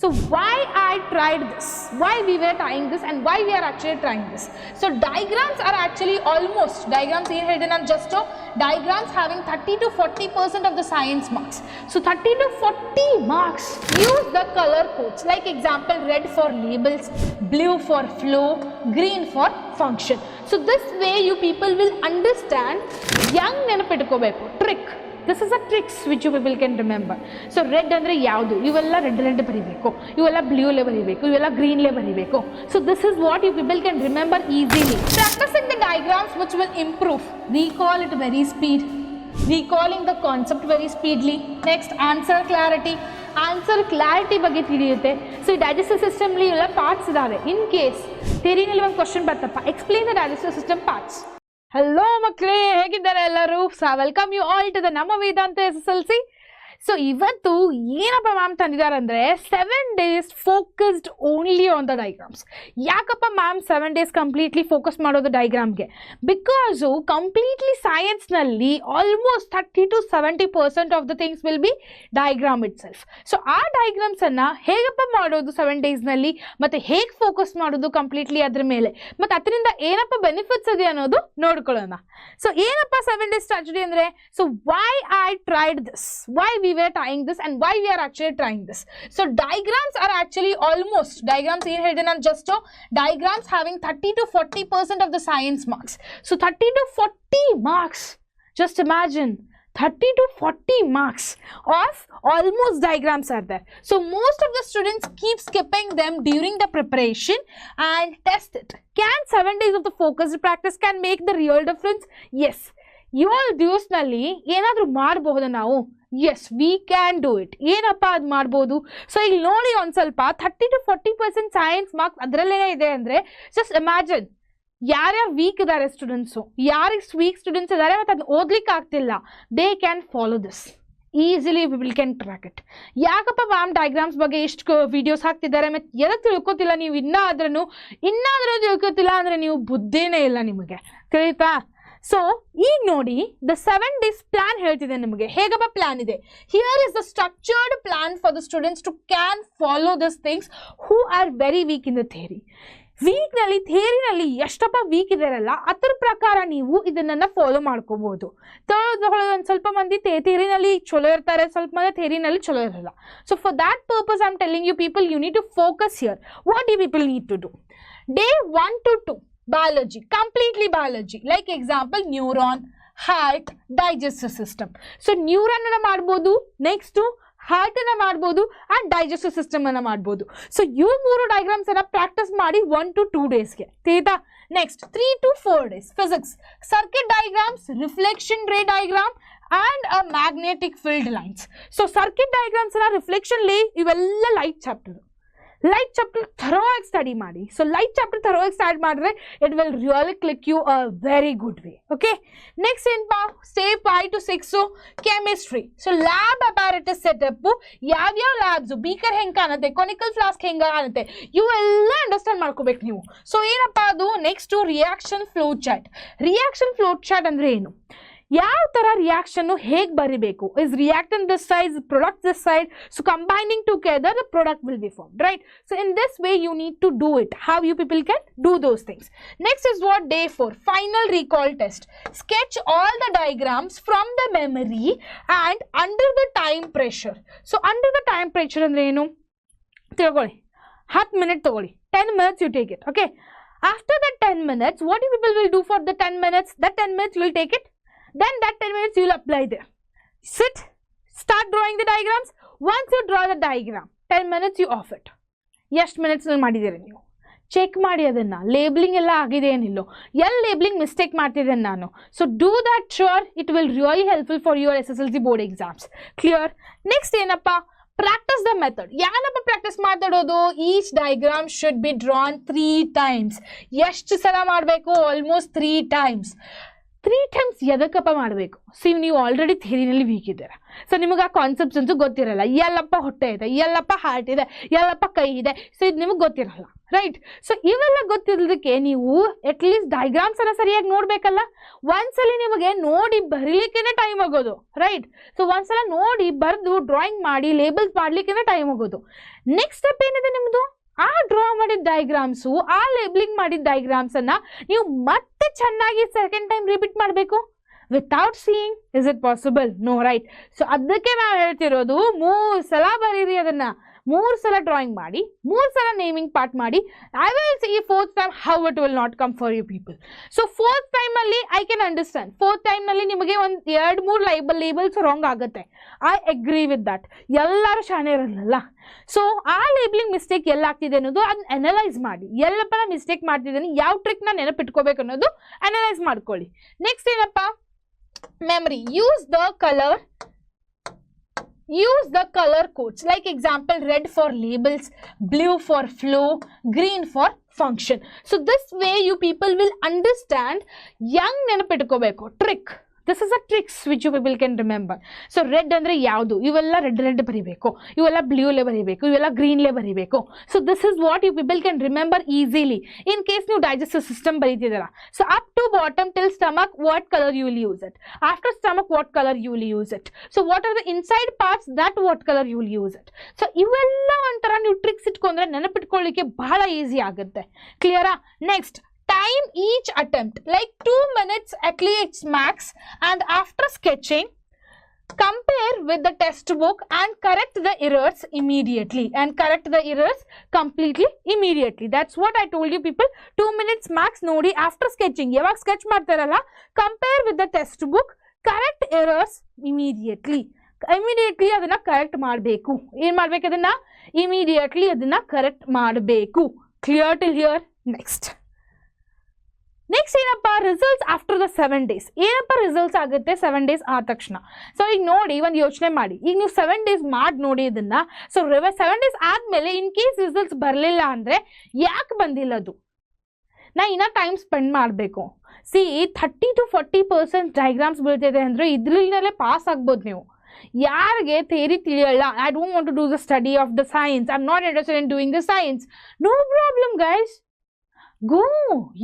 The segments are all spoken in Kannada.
So why I tried this, why we were trying this, and why we are actually trying this. So diagrams are actually almost, diagrams here hidden and just diagrams having 30 to 40% of the science marks. So 30 to 40 marks. Use the color codes, like example red for labels, blue for flow, green for function. So this way you people will understand young ನೆನಪಿಟ್ಕೋಬೇಕು trick. This is a tricks which you people can remember. So red andre yavdu, ಇವೆಲ್ಲ red ಬರಿಬೇಕು, ಇವೆಲ್ಲ blue le ಬರಿಬೇಕು, ಇವೆಲ್ಲ green le ಬರಿಬೇಕು. So this is what you people can remember easily. Practicing the diagrams which will improve recall it very speed, recalling the concept very speedily. Next, answer clarity ಬಗ್ಗೆ ತಿಳಿಯುತ್ತೆ. ಸೊ ಈ ಡೈಜೆಸ್ಟಿವ್ ಸಿಸ್ಟಮ್ಲಿ ಎಲ್ಲ ಪಾರ್ಟ್ಸ್ ಇದಾವೆ. ಇನ್ ಕೇಸ್ ಥಿಯರಿನಲ್ಲಿ ಒಂದು ಕ್ವಶನ್ ಬರ್ತಪ್ಪ, explain the digestive system parts. Hello ಮಕ್ಕಳೇ, ಹೇಗಿದ್ದಾರೆ ಎಲ್ಲರೂ? Welcome you all to the ನಮ್ಮ ವೇದಾಂತ SSLC. ಸೊ ಇವತ್ತು ಏನಪ್ಪ ಮ್ಯಾಮ್ ತಂದಿದ್ದಾರೆ ಅಂದರೆ 7 days focused only on the diagrams. ಯಾಕಪ್ಪ ಮ್ಯಾಮ್ 7 days ಕಂಪ್ಲೀಟ್ಲಿ ಫೋಕಸ್ ಮಾಡೋದು ಡೈಗ್ರಾಮ್ಗೆ? ಬಿಕಾಸು ಕಂಪ್ಲೀಟ್ಲಿ ಸೈನ್ಸ್ನಲ್ಲಿ almost 30 to 70% of the things will be diagram itself. So ಆ ಡೈಗ್ರಾಮ್ಸನ್ನು ಹೇಗಪ್ಪ ಮಾಡೋದು 7 daysನಲ್ಲಿ, ಮತ್ತು ಹೇಗೆ ಫೋಕಸ್ ಮಾಡೋದು ಕಂಪ್ಲೀಟ್ಲಿ ಅದ್ರ ಮೇಲೆ, ಮತ್ತು ಅದರಿಂದ ಏನಪ್ಪ ಬೆನಿಫಿಟ್ಸ್ ಇದೆ ಅನ್ನೋದು ನೋಡ್ಕೊಳ್ಳೋಣ. ಸೊ ಏನಪ್ಪ 7 days ಸ್ಟ್ರಾಟಜಿ ಅಂದರೆ, so why I tried this, why we were trying this, and why we are actually trying this. So diagrams are actually almost, diagrams here hidden and just diagrams having 30 to 40% of the science marks. So 30 to 40 marks, just imagine 30 to 40 marks of almost diagrams are there. So most of the students keep skipping them during the preparation and test it. Can 7 days of the focused practice can make the real difference? Yes. ಇವಾಗ ದಿವಸನಲ್ಲಿ ಏನಾದರೂ ಮಾಡಬಹುದಾ ನಾವು? Yes, we can do it. ಏನಪ್ಪ ಅದು ಮಾಡ್ಬೋದು? ಸೊ ಈಗ ನೋಡಿ ಒಂದು ಸ್ವಲ್ಪ 30 to 40% ಸೈನ್ಸ್ ಮಾರ್ಕ್ಸ್ ಅದರಲ್ಲೇ ಇದೆ ಅಂದರೆ ಜಸ್ಟ್ ಇಮ್ಯಾಜಿನ್ ಯಾರ್ಯಾರು ವೀಕ್ ಇದ್ದಾರೆ ಸ್ಟೂಡೆಂಟ್ಸು, ಯಾರಿಗೆ ವೀಕ್ ಸ್ಟೂಡೆಂಟ್ಸ್ ಇದ್ದಾರೆ ಮತ್ತು ಅದನ್ನ ಓದ್ಲಿಕ್ಕೆ ಆಗ್ತಿಲ್ಲ, they can follow this easily, will can track it. ಯಾಕಪ್ಪ ಮ್ಯಾಮ್ ಡಯಾಗ್ರಾಮ್ಸ್ ಬಗ್ಗೆ ಎಷ್ಟು ವಿಡಿಯೋಸ್ ಹಾಕ್ತಿದ್ದಾರೆ ಮತ್ತು ಎದಕ್ಕೆ ತಿಳ್ಕೊತಿಲ್ಲ ನೀವು? ಇನ್ನಾದ್ರೂ ತಿಳ್ಕೊತಿಲ್ಲ ಅಂದರೆ ನೀವು ಬುದ್ಧಿನೇ ಇಲ್ಲ ನಿಮಗೆ, ತಿಳಿತಾ? ಸೊ ಈಗ ನೋಡಿ ದ 7 days ಪ್ಲಾನ್ ಹೇಳ್ತಿದೆ ನಿಮಗೆ. ಹೇಗಪ್ಪ ಪ್ಲಾನ್ ಇದೆ? Here is the structured plan for the students to can follow this things who are very weak in the theory. ಥಿಯರಿನಲ್ಲಿ ಎಷ್ಟಪ್ಪ ವೀಕ್ ಇದಾರಲ್ಲ ಅದ್ರ ಪ್ರಕಾರ ನೀವು ಇದನ್ನ ಫಾಲೋ ಮಾಡ್ಕೋಬಹುದು. ಒಂದು ಸ್ವಲ್ಪ ಮಂದಿ ಥಿಯರಿನಲ್ಲಿ ಚಲೋ ಇರ್ತಾರೆ, ಸ್ವಲ್ಪ ಮಂದಿ ಥಿಯರಿನಲ್ಲಿ ಚಲೋ ಇರಲ್ಲ. So for that purpose I am telling you people, you need to focus here. What you people need to do? Day 1 to 2 biology, completely biology, like example neuron, heart, digestive system. So neuron ಅನ್ನ ಮಾಡಬಹುದು, ನೆಕ್ಸ್ಟ್ ಹಾರ್ಟ್ ಅನ್ನ ಮಾಡಬಹುದು ಅಂಡ್ ಡೈಜೆಸ್ಟಿವ್ ಸಿಸ್ಟಮ್ ಅನ್ನ ಮಾಡಬಹುದು. ಸೊ ಇವು 3 ಡಯಾಗ್ರಾಮ್ಸ್ ಅನ್ನ ಪ್ರಾಕ್ಟೀಸ್ ಮಾಡಿ 1 to 2 daysಗೆ. ತಿಳಿತಾ? Next 3 to 4 days physics, circuit diagrams, reflection ray diagram and a magnetic field lines. So circuit diagrams and reflection lay ಇವೆಲ್ಲ ಲೈಟ್ ಚಾಪ್ಟರ್. ಲೈಟ್ ಚಾಪ್ಟರ್ ಥರೋಯಾಗಿ ಸ್ಟಡಿ ಮಾಡಿ. ಸೊ ಲೈಟ್ ಚಾಪ್ಟರ್ ಥರೋಯಾಗಿ ಸ್ಟಡಿ ಮಾಡಿದ್ರೆ it will really click you a very good way. Okay, next ಏನಪ್ಪಾ? Step 5 to 6 chemistry. So lab apparatus setup, ಯಾವ್ಯಾವ ಲ್ಯಾಬ್ಸ್, ಬೀಕರ್ ಹೆಂಗೆ ಕಾಣುತ್ತೆ, ಕೊನಿಕಲ್ ಫ್ಲಾಸ್ಕ್ ಹೆಂಗೆ ಕಾಣುತ್ತೆ, ಇವೆಲ್ಲ ಅಂಡರ್ಸ್ಟ್ಯಾಂಡ್ ಮಾಡ್ಕೋಬೇಕು ನೀವು. ಸೊ ಏನಪ್ಪ ಅದು? Next reaction flow chart. Reaction flow chart ಅಂದರೆ ಏನು? ಯಾವ ಥರ ರಿಯಾಕ್ಷನ್ನು ಹೇಗೆ ಬರಿಬೇಕು? Is reactant this side, product this side, so combining together the product will be formed, right? So in this way you need to do it. How you people can do those things. Next is what? Day 4 final recall test. Sketch all the diagrams from the memory and under the time pressure. So under the time pressure ಅಂದರೆ ಏನು ತಿಳ್ಕೊಳ್ಳಿ. 10 minutes ತಗೊಳ್ಳಿ, 10 minutes you take it. Okay, after the 10 minutes what you people will do for the 10 minutes? That 10 minutes you will take it, then that 10 minutes you will apply there. Sit, start drawing the diagrams. Once you draw the diagram, 10 minutes you off it. ಎಷ್ಟು ಮಿನಿಟ್ಸ್ನಲ್ಲಿ ಮಾಡಿದ್ದೀರಿ ನೀವು? ಚೆಕ್ ಮಾಡಿ ಅದನ್ನು. ಲೇಬ್ಲಿಂಗ್ ಎಲ್ಲ ಆಗಿದೆ ಏನಿಲ್ಲೋ, ಎಲ್ಲಿ ಲೇಬ್ಲಿಂಗ್ ಮಿಸ್ಟೇಕ್ ಮಾಡ್ತಿದ್ದೇನೆ ನಾನು. So do that sure, it will really helpful for your SSLC board exams. Clear? Next ಏನಪ್ಪ? Practice the method. ಏನಪ್ಪ ಪ್ರಾಕ್ಟೀಸ್ ಮಾತಾಡೋದು? Each diagram should be drawn 3 times. ಎಷ್ಟು ಸಲ ಮಾಡಬೇಕು? Almost 3 times. 3 times ಎದಕ್ಕಪ್ಪ ಮಾಡಬೇಕು? ಸಿ ನೀವು ಆಲ್ರೆಡಿ ಥಿಯರಿನಲ್ಲಿ ವೀಕ್ ಇದ್ದೀರಾ, ಸೊ ನಿಮಗೆ ಆ ಕಾನ್ಸೆಪ್ಟ್ಸ್ ಅಂತೂ ಗೊತ್ತಿರಲ್ಲ. ಎಲ್ಲಪ್ಪ ಹೊಟ್ಟೆ ಇದೆ, ಎಲ್ಲಪ್ಪ ಹಾರ್ಟ್ ಇದೆ, ಎಲ್ಲಪ್ಪ ಕೈ ಇದೆ, ಸೊ ಇದು ನಿಮಗೆ ಗೊತ್ತಿರಲ್ಲ, ರೈಟ್? ಸೊ ಇವೆಲ್ಲ ಗೊತ್ತಿರೋದಕ್ಕೆ ನೀವು ಅಟ್ಲೀಸ್ಟ್ ಡಯಾಗ್ರಾಮ್ಸ್ ಅನ್ನ ಸರಿಯಾಗಿ ನೋಡ್ಬೇಕಲ್ಲ. ಒಂದ್ಸಲಿ ನಿಮಗೆ ನೋಡಿ ಬರೀಲಿಕ್ಕೆ ಟೈಮ್ ಆಗೋದು, ರೈಟ್? ಸೊ ಒಂದ್ಸಲ ನೋಡಿ ಬರೆದು ಡ್ರಾಯಿಂಗ್ ಮಾಡಿ ಲೇಬಲ್ಸ್ ಮಾಡ್ಲಿಕ್ಕೆ ಟೈಮ್ ಆಗೋದು. ನೆಕ್ಸ್ಟ್ ಸ್ಟೆಪ್ ಏನಿದೆ ನಿಮ್ದು, ಆ ಡ್ರಾ ಮಾಡಿದ ಡಯಾಗ್ರಾಮ್ಸು, ಆ ಲೇಬಲಿಂಗ್ ಮಾಡಿದ ಡಯಾಗ್ರಾಮ್ಸ್ ಅನ್ನ ನೀವು ಮತ್ತೆ ಚೆನ್ನಾಗಿ ಸೆಕೆಂಡ್ ಟೈಮ್ ರಿಪೀಟ್ ಮಾಡಬೇಕು. Without seeing is it possible? No, right? So ಅದಕ್ಕೆ ನಾವು ಹೇಳ್ತಿರೋದು 3 ಸಲ ಬರೀರಿ ಅದನ್ನ, 3 ಸಲ ಡ್ರಾಯಿಂಗ್ ಮಾಡಿ, 3 ಸಲ ನೇಮಿಂಗ್ ಪಾರ್ಟ್ ಮಾಡಿ. I will see 4th time how it will not come for you people. So 4th ಟೈಮಲ್ಲಿ ಐ ಕ್ಯಾನ್ ಅಂಡರ್ಸ್ಟ್ಯಾಂಡ್. 4th ಟೈಮ್ನಲ್ಲಿ ನಿಮಗೆ ಒಂದು 2-3 ಲೇಬಲ್ಸ್ ರಾಂಗ್ ಆಗುತ್ತೆ. I agree with that. ಎಲ್ಲರೂ ಶಾಣೆ ಇರಲ್ಲ. ಸೊ ಆ ಲೇಬಲಿಂಗ್ ಮಿಸ್ಟೇಕ್ ಎಲ್ಲಾಗ್ತಿದೆ ಅನ್ನೋದು ಅದನ್ನ ಅನಲೈಸ್ ಮಾಡಿ. ಎಲ್ಲಪ್ಪ ಮಿಸ್ಟೇಕ್ ಮಾಡ್ತಿದ್ದೀನಿ, ಯಾವ ಟ್ರಿಕ್ನ ನೆನಪಿಟ್ಕೋಬೇಕು ಅನ್ನೋದು ಅನಲೈಸ್ ಮಾಡ್ಕೊಳ್ಳಿ. ನೆಕ್ಸ್ಟ್ ಏನಪ್ಪ, memory. Use the color codes, like example red for labels, blue for flow, green for function. So this way you people will understand young ನೆನಪಿಟ್ಕೋಬೇಕು trick. This is a tricks which you people can remember. So red ಅಂದ್ರೆ ಯಾವುದು, ಇವೆಲ್ಲ red ಬರಿಬೇಕು, ಇವೆಲ್ಲ blue ಲೇ ಬರಿಬೇಕು, ಇವೆಲ್ಲ green ಲೇ ಬರಿಬೇಕು. So this is what you people can remember easily in case ನೀವು digestive system ಬರೀತಿದ್ದೀರಾ. So up to bottom till stomach, what color you will use it. After stomach, what color you will use it. So what are the inside parts, that what color you will use it. So ಇವೆಲ್ಲ ಒಂಥರ ನೀವು ಟ್ರಿಕ್ಸ್ ಇಟ್ಕೊಂಡ್ರೆ ನೆನಪಿಟ್ಕೊಳ್ಳಿಕ್ಕೆ ಬಹಳ ಈಸಿ ಆಗುತ್ತೆ. ಕ್ಲಿಯರಾ? Next, time each attempt, like 2 minutes at least max, and after sketching compare with the textbook and correct the errors immediately, and correct the errors completely immediately. That's what I told you people. 2 minutes max ನೋಡಿ after sketching, ಯಾವಾಗ sketch ಮಾಡ್ತಾರಲ್ಲ, compare with the textbook, correct errors immediately ಅದನ್ನ ಕರೆಕ್ಟ್ ಮಾಡಬೇಕು. ಏನು ಮಾಡಬೇಕು ಅದನ್ನ? ಇಮಿಡಿಯೇಟ್ಲಿ ಅದನ್ನ ಕರೆಕ್ಟ್ ಮಾಡಬೇಕು. Clear till here? ನೆಕ್ಸ್ಟ್ ಏನಪ್ಪ, ರಿಸಲ್ಟ್ಸ್ ಆಫ್ಟರ್ ದ 7 days. ಏನಪ್ಪ ರಿಸಲ್ಟ್ಸ್ ಆಗುತ್ತೆ 7 days ಆದ ತಕ್ಷಣ? ಸೊ ಈಗ ನೋಡಿ, ಒಂದು ಯೋಚನೆ ಮಾಡಿ, ಈಗ ನೀವು 7 days ಮಾಡಿ ನೋಡಿ ಇದನ್ನ. ಸೊ 7 days ಆದಮೇಲೆ ಇನ್ ಕೇಸ್ ರಿಸಲ್ಟ್ಸ್ ಬರಲಿಲ್ಲ ಅಂದರೆ ಯಾಕೆ ಬಂದಿಲ್ಲ ಅದು? ನಾ ಇನ್ನೂ ಟೈಮ್ ಸ್ಪೆಂಡ್ ಮಾಡಬೇಕು. ಸಿ 30 to 40% ಡಯಾಗ್ರಾಮ್ಸ್ ಬೀಳ್ತಿದೆ ಅಂದರೆ ಇದ್ರಲ್ಲೇ ಪಾಸ್ ಆಗ್ಬೋದು ನೀವು. ಯಾರಿಗೆ ಥಿಯರಿ ತಿಳಿಯಲ್ಲ, I don't want to do the study of the science, I am not interested in doing the science, no problem guys. Go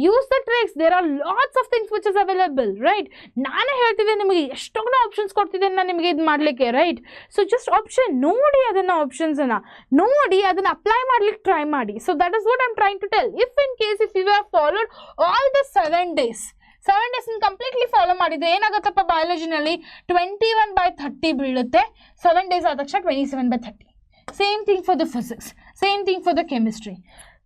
use the tricks. There are lots of things which is available, right? ನಾನೇ ಹೇಳ್ತಿದ್ದೆ ನಿಮಗೆ, ಎಷ್ಟೊಂದು ಆಪ್ಷನ್ಸ್ ಕೊಡ್ತಿದ್ದೇನೆ ನಾನು ನಿಮಗೆ ಇದು ಮಾಡಲಿಕ್ಕೆ, ರೈಟ್? ಸೊ ಜಸ್ಟ್ ಆಪ್ಷನ್ ನೋಡಿ, ಅದನ್ನ ಆಪ್ಷನ್ಸ್ ಅನ್ನ ನೋಡಿ ಅದನ್ನ ಅಪ್ಲೈ ಮಾಡ್ಲಿಕ್ಕೆ ಟ್ರೈ ಮಾಡಿ. So that is what I am trying to tell. If in case if you have followed all the 7 days completely follow ಮಾಡಿದ್ರೆ ಏನಾಗುತ್ತಪ್ಪ, ಬಯಾಲಜಿನಲ್ಲಿ 21/30 ಬೀಳುತ್ತೆ. 7 days ಆದ ತಕ್ಷಣ 27/30. Same thing for the physics, same thing for the chemistry.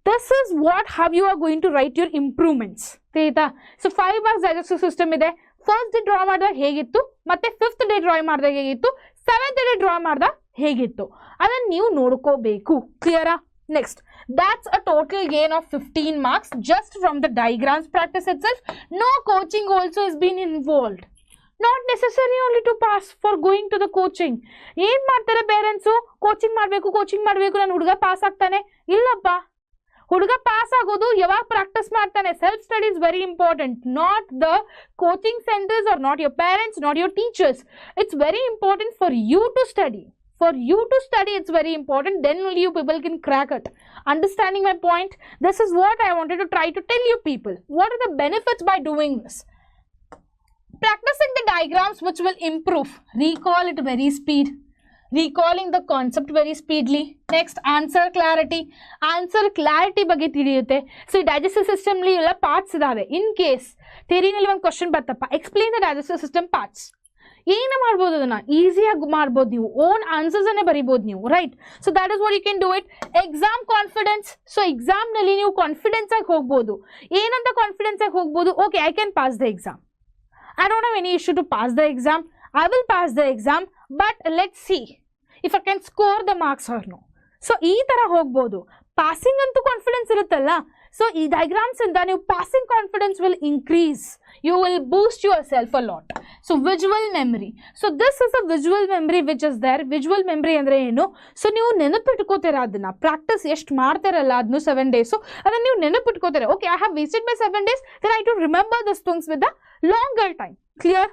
This is how you are going to write your improvements. ಆಯ್ತಾ? ಸೊ 5 marks digestive system ಇದೆ. ಫಸ್ಟ್ ಡೇ ಡ್ರಾ ಮಾಡಿದಾಗ ಹೇಗಿತ್ತು, ಮತ್ತೆ 5th ಡೇ ಡ್ರಾ ಮಾಡಿದಾಗ ಹೇಗಿತ್ತು, 7th ಡೇ ಡ್ರಾ ಮಾಡಿದಾಗ ಹೇಗಿತ್ತು, ಅದನ್ನು ನೀವು ನೋಡ್ಕೋಬೇಕು. ಕ್ಲಿಯರಾ? Next, that's a total gain of 15 marks just from the diagrams practice itself. No coaching also has been involved. Not necessary only to pass for going to the coaching. ಏನು ಮಾಡ್ತಾರೆ ಪೇರೆಂಟ್ಸು, ಕೋಚಿಂಗ್ ಮಾಡಬೇಕು ನನ್ನ ಹುಡುಗ ಪಾಸ್ ಆಗ್ತಾನೆ. ಇಲ್ಲಪ್ಪ, ಹುಡುಗ ಪಾಸ್ ಆಗೋದು ಯಾವಾಗ ಪ್ರಾಕ್ಟೀಸ್ ಮಾಡ್ತಾನೆ. Self study is very important, not the coaching centres are not your parents, not your teachers. It's very important for you to study. For you to study, it's very important. Then only you people can crack it. Understanding my point? This is what I wanted to try to tell you people. What are the benefits by doing this? Practicing the diagrams which will improve. Recall it very speed. Recalling the concept very speedily. Next, answer clarity. Answer clarity ಬಗ್ಗೆ ತಿಳಿಯುತ್ತೆ. ಸೊ ಡೈಜೆಸ್ಟಿವ್ ಸಿಸ್ಟಮ್ಲಿ ಎಲ್ಲ ಪಾರ್ಟ್ಸ್ ಇದಾವೆ. ಇನ್ ಕೇಸ್ ಥಿಯರಿನಲ್ಲಿ ಒಂದು ಕ್ವಶನ್ ಬರ್ತಪ್ಪ, explain the digestive system parts. ಏನು ಮಾಡ್ಬೋದು, ಅದನ್ನ ಈಸಿಯಾಗಿ ಮಾಡ್ಬೋದು, ನೀವು ಓನ್ ಆನ್ಸರ್ಸ್ ಅನ್ನೇ ಬರಿಬೋದು ನೀವು, right? So that is what you can do it. Exam confidence. So ಎಕ್ಸಾಮ್ನಲ್ಲಿ ನೀವು ಕಾನ್ಫಿಡೆನ್ಸ್ ಆಗಿ ಹೋಗ್ಬೋದು. ಏನಂತ ಕಾನ್ಫಿಡೆನ್ಸ್ ಆಗಿ ಹೋಗ್ಬೋದು, okay I can pass the exam, I don't have any issue to pass the exam, I will pass the exam, but let's see if I can score the marks or no. So ಈ ತರ ಹೋಗ್ಬೋದು. ಪಾಸಿಂಗ್ ಅಂತೂ ಕಾನ್ಫಿಡೆನ್ಸ್ ಇರುತ್ತಲ್ಲ, ಸೊ ಈ ಡಯಾಗ್ರಾಮ್ಸ್ ಇಂದ ನೀವು passing confidence will increase. You will boost yourself a lot. So visual memory. So this is a visual memory which is there. Visual memory ಅಂದ್ರೆ ಏನು? ಸೊ ನೀವು ನೆನಪಿಟ್ಕೋತೀರಾ ಅದನ್ನ, ಪ್ರಾಕ್ಟೀಸ್ ಎಷ್ಟು ಮಾಡ್ತಾರಲ್ಲ ಅದನ್ನು 7 days, ಅದನ್ನ ನೀವು ನೆನಪಿಟ್ಕೋತೀರಾ. Okay, I have wasted my 7 days, then I to remember these things with a longer time. Clear?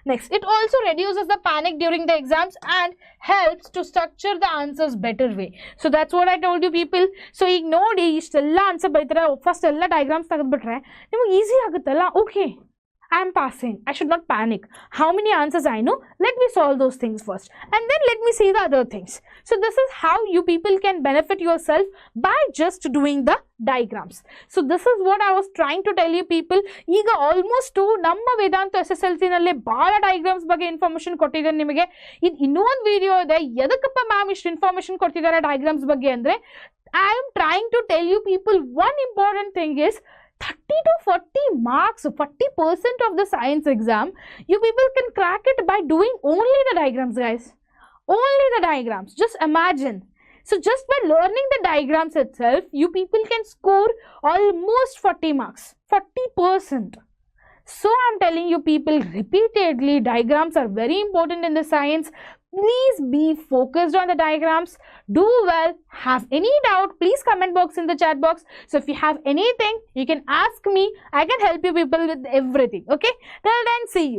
Next, it also reduces the panic during the exams and helps to structure the answers better way. So that's what I told you people. So ಈಗ ನೋಡಿ ಇಷ್ಟೆಲ್ಲ ಆನ್ಸರ್ ಬರೀತಾರೆ, ಫಸ್ಟ್ ಎಲ್ಲ ಡಯಾಗ್ರಾಮ್ಸ್ ತೆಗೆದುಬಿಟ್ರೆ ನಿಮಗೆ ಈಸಿ ಆಗುತ್ತಲ್ಲ. Okay, I am passing. I should not panic. How many answers I know? Let me solve those things first. And then let me see the other things. So this is how you people can benefit yourself by just doing the diagrams. So this is what I was trying to tell you people. ಈಗ ಆಲ್ಮೋಸ್ಟ್ ನಮ್ಮ ವೇದಾಂತ SSLC ನಲ್ಲಿ ಬಹಳ ಡಯಾಗ್ರಾಮ್ಸ್ ಬಗ್ಗೆ ಇನ್ಫಾರ್ಮೇಶನ್ ಕೊಟ್ಟಿದ್ದಾರೆ ನಿಮಗೆ. ಇದು ಇನ್ನೊಂದು ವಿಡಿಯೋ ಇದೆ, ಎದಕ್ಕಪ್ಪ ಮ್ಯಾಮ್ ಇಷ್ಟು ಇನ್ಫಾರ್ಮೇಶನ್ ಕೊಡ್ತಿದ್ದಾರೆ ಡಯಾಗ್ರಾಮ್ಸ್ ಬಗ್ಗೆ ಅಂದರೆ, I am trying to tell you people one important thing is 30 to 40 marks, 40% of the science exam, you people can crack it by doing only the diagrams, guys. Only the diagrams. Just imagine. So just by learning the diagrams itself, you people can score almost 40 marks, 40%. So I'm telling you people repeatedly, diagrams are very important in the science. Please be focused on the diagrams. Do well. Have any doubt, please comment box in the chat box. So if you have anything, you can ask me. I can help you people with everything. Okay, till then, see you.